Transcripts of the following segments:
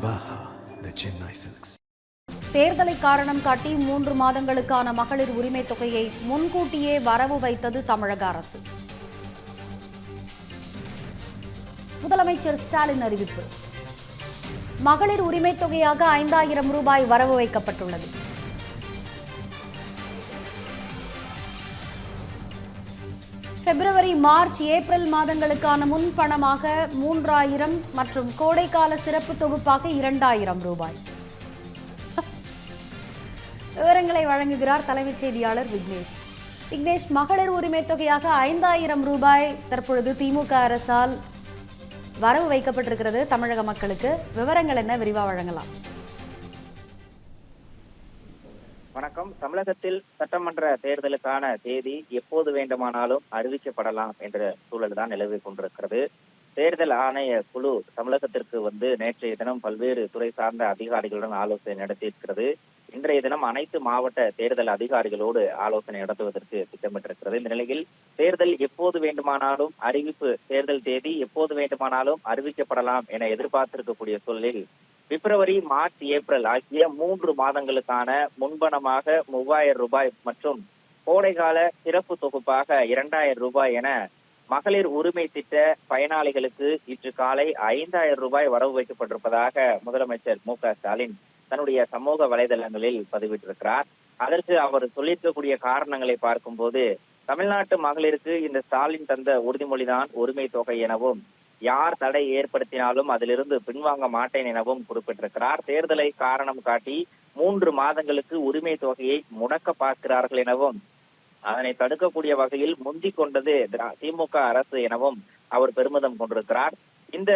Vivaha, the Chennai Silks. தேர்தலை காரணம் காட்டி 3 மாதங்களுக்கான மகளிர் உரிமை தொகையை முன்கூட்டியே வரவு வைத்தது தமிழக அரசு. முதலமைச்சர் ஸ்டாலின் அறிவிப்பு. மகளிர் உரிமை தொகையாக 5000 ரூபாய் வரவு வைக்கப்பட்டுள்ளது. பிப்ரவரி, மார்ச், ஏப்ரல் மாதங்களுக்கான முன்பணமாக 3000 மற்றும் கோடைக்கால சிறப்பு தொகுப்பாக 2000 ரூபாய். விவரங்களை வழங்குகிறார் தலைமைச் செய்தியாளர் விக்னேஷ். விக்னேஷ், மகளிர் உரிமை தொகையாக 5000 ரூபாய் தற்பொழுது திமுக அரசால் வரவு வைக்கப்பட்டிருக்கிறது தமிழக மக்களுக்கு. விவரங்கள் என்ன, விரிவாக வழங்கலாம். வணக்கம். தமிழகத்தில் சட்டமன்ற தேர்தலுக்கான தேதி எப்போது வேண்டுமானாலும் அறிவிக்கப்படலாம் என்ற சூழல் தான் நிலவிக் கொண்டிருக்கிறது. தேர்தல் ஆணைய குழு தமிழகத்திற்கு நேற்றைய தினம் பல்வேறு துறை சார்ந்த அதிகாரிகளுடன் ஆலோசனை நடத்தியிருக்கிறது. இன்றைய தினம் அனைத்து மாவட்ட தேர்தல் அதிகாரிகளோடு ஆலோசனை நடத்துவதற்கு திட்டமிட்டிருக்கிறது. இந்த நிலையில் தேர்தல் எப்போது வேண்டுமானாலும் தேர்தல் தேதி எப்போது வேண்டுமானாலும் அறிவிக்கப்படலாம் என எதிர்பார்த்திருக்கக்கூடிய சூழலில் பிப்ரவரி, மார்ச், ஏப்ரல் ஆகிய 3 மாதங்களுக்கான முன்பணமாக 3000 ரூபாய் மற்றும் கோடைகால சிறப்பு தொகுப்பாக 2000 ரூபாய் என மகளிர் உரிமை திட்ட பயனாளிகளுக்கு இன்று காலை 5000 ரூபாய் வரவு வைக்கப்பட்டிருப்பதாக முதலமைச்சர் மு.க.ஸ்டாலின் தன்னுடைய சமூக வலைதளங்களில் பதிவிட்டிருக்கிறார். அதற்கு அவர் சொல்லியிருக்கக்கூடிய காரணங்களை பார்க்கும்போது, தமிழ்நாட்டு மகளிருக்கு இந்த ஸ்டாலின் தந்த உறுதிமொழிதான் உரிமை தொகை எனவும், யார் தடை ஏற்படுத்தினாலும் அதிலிருந்து பின்வாங்க மாட்டேன் எனவும் குறிப்பிட்டிருக்கிறார். தேர்தலை காரணம் காட்டி 3 மாதங்களுக்கு உரிமை தொகையை முடக்க பார்க்கிறார்கள் எனவும், அதனை தடுக்கக்கூடிய வகையில் முந்திக் கொண்டது திமுக அரசு எனவும் அவர் பெருமிதம் கொண்டிருக்கிறார். இந்த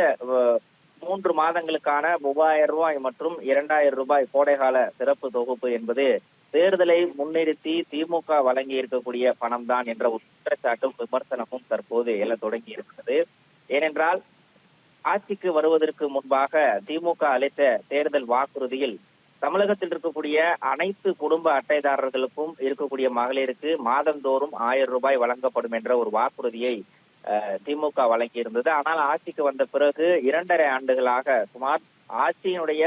3 மாதங்களுக்கான 3000 ரூபாய் மற்றும் 2000 ரூபாய் கோடைகால சிறப்பு தொகுப்பு என்பது தேர்தலை முன்னிறுத்தி திமுக வழங்கி இருக்கக்கூடிய பணம் தான் என்ற ஒரு குற்றச்சாட்டும் விமர்சனமும் தற்போது எழ தொடங்கி இருக்கிறது. ஏனென்றால் ஆட்சிக்கு வருவதற்கு முன்பாக திமுக அளித்த தேர்தல் வாக்குறுதியில் தமிழகத்தில் இருக்கக்கூடிய அனைத்து குடும்ப அட்டைதாரர்களுக்கும் இருக்கக்கூடிய மகளிருக்கு மாதந்தோறும் 1000 ரூபாய் வழங்கப்படும் என்ற ஒரு வாக்குறுதியை திமுக வழங்கியிருந்தது. ஆனால் ஆட்சிக்கு வந்த பிறகு 2.5 ஆண்டுகளாக சுமார் ஆட்சியினுடைய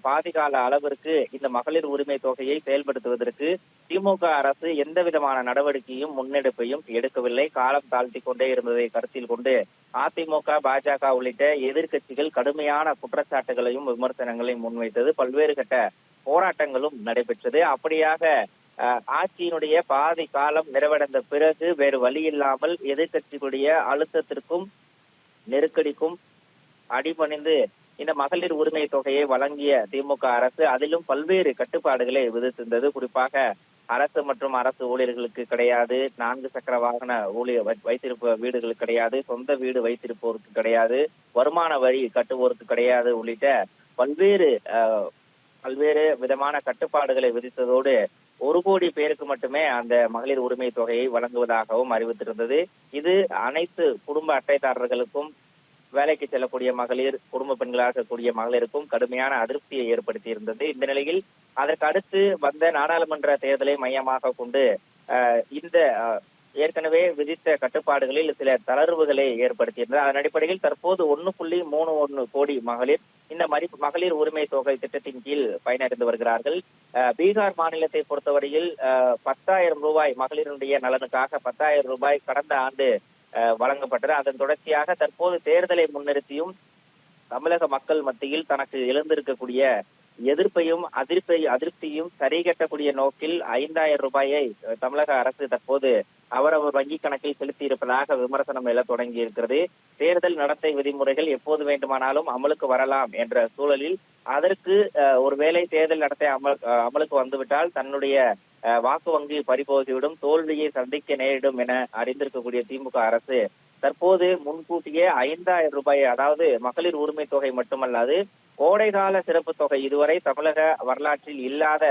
பாதிகால அளவிற்கு இந்த மகளிர் உரிமை தொகையை செயல்படுத்துவதற்கு திமுக அரசு எந்த விதமான நடவடிக்கையும் முன்னெடுப்பையும் எடுக்கவில்லை. காலம் தாழ்த்தி கொண்டே இருந்ததை கருத்தில் கொண்டு அதிமுக, பாஜக உள்ளிட்ட எதிர்க்கட்சிகள் கடுமையான குற்றச்சாட்டுகளையும் விமர்சனங்களையும் முன்வைத்தது. பல்வேறு கட்ட போராட்டங்களும் நடைபெற்றது. அப்படியாக ஆட்சியினுடைய பாதி காலம் நிறைவடைந்த பிறகு வேறு வழி இல்லாமல் எதிர்க்கட்சிகளுடைய அழுத்தத்திற்கும் நெருக்கடிக்கும் அடிபணிந்து இந்த மகளிர் உரிமை தொகையை வழங்கிய திமுக அரசு அதிலும் பல்வேறு கட்டுப்பாடுகளை விதித்திருந்தது. குறிப்பாக அரசு மற்றும் அரசு ஊழியர்களுக்கு கிடையாது, 4 சக்கர வாகன வைத்திருப்ப வீடுகளுக்கு கிடையாது, சொந்த வீடு வைத்திருப்போருக்கு கிடையாது, வருமான வரி கட்டுவோருக்கு கிடையாது உள்ளிட்ட பல்வேறு விதமான கட்டுப்பாடுகளை விதித்ததோடு 1 கோடி பேருக்கு மட்டுமே அந்த மகளிர் உரிமை தொகையை வழங்குவதாகவும் அறிவித்திருந்தது. இது அனைத்து குடும்ப அட்டைதாரர்களுக்கும், வேலைக்கு செல்லக்கூடிய மகளிர், குடும்ப பெண்களாக இருக்கக்கூடிய மகளிருக்கும் கடுமையான அதிருப்தியை ஏற்படுத்தி இருந்தது. இந்த நிலையில் அதற்கு அடுத்து வந்த நாடாளுமன்ற தேர்தலை மையமாக கொண்டு இந்த ஏற்கனவே விதித்த கட்டுப்பாடுகளில் சில தளர்வுகளை ஏற்படுத்தியிருந்தது. அதன் அடிப்படையில் தற்போது 1.31 கோடி மகளிர் இந்த மகளிர் உரிமை தொகை திட்டத்தின் கீழ் பயனடைந்து வருகிறார்கள். பீகார் மாநிலத்தை பொறுத்தவரையில் 10,000 ரூபாய் மகளிருடைய நலனுக்காக 10,000 ரூபாய் கடந்த ஆண்டு வழங்கப்பட்டது. அதன் தொடர்ச்சியாக தற்போது தேர்தலை முன்னிறுத்தியும் தமிழக மக்கள் மத்தியில் தனக்கு எழுந்திருக்கக்கூடிய எதிர்ப்பையும் அதிருப்தியும் சரிகட்டக்கூடிய நோக்கில் 5000 ரூபாயை தமிழக அரசு தற்போது அவரவர் வங்கி கணக்கில் செலுத்தி இருப்பதாக விமர்சனம் எழ தொடங்கி இருக்கிறது. தேர்தல் நடத்தை விதிமுறைகள் எப்போது வேண்டுமானாலும் அமலுக்கு வரலாம் என்ற சூழலில் அதற்கு ஒருவேளை தேர்தல் நடத்தை அமலுக்கு வந்துவிட்டால் தன்னுடைய வாக்கு வங்கி பறிபோகிவிடும், தோல்வியை சந்திக்க நேரிடும் என அறிந்திருக்கக்கூடிய திமுக அரசு தற்போது முன்கூட்டியே 5000 ரூபாய், அதாவது மகளிர் உரிமை தொகை மட்டுமல்லாது கோடைகால சிறப்பு தொகை, இதுவரை தமிழக வரலாற்றில் இல்லாத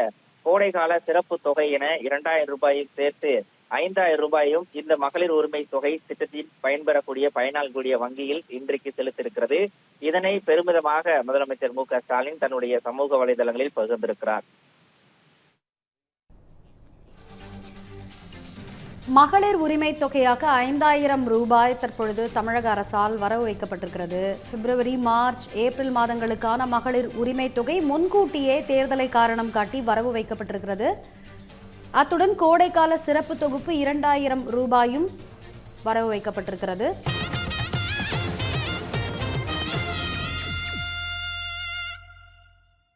கோடைகால சிறப்பு தொகை என 2000 ரூபாயை சேர்த்து 5000 ரூபாயும் இந்த மகளிர் உரிமை தொகை திட்டத்தில் பயன்பெறக்கூடிய பயனாளிகளுடைய வங்கியில் இன்றைக்கு செலுத்தியிருக்கிறது. இதனை பெருமிதமாக முதலமைச்சர் மு.க.ஸ்டாலின் தன்னுடைய சமூக வலைதளங்களில் பகிர்ந்திருக்கிறார். மகளிர் உரிமை தொகையாக 5000 ரூபாய் தற்பொழுது தமிழக அரசால் வரவு வைக்கப்பட்டிருக்கிறது. பிப்ரவரி, மார்ச், ஏப்ரல் மாதங்களுக்கான மகளிர் உரிமை தொகை முன்கூட்டியே தேர்தலை காரணம் காட்டி வரவு வைக்கப்பட்டிருக்கிறது. அத்துடன் கோடைக்கால சிறப்பு தொகுப்பு 2000 ரூபாயும் வரவு வைக்கப்பட்டிருக்கிறது.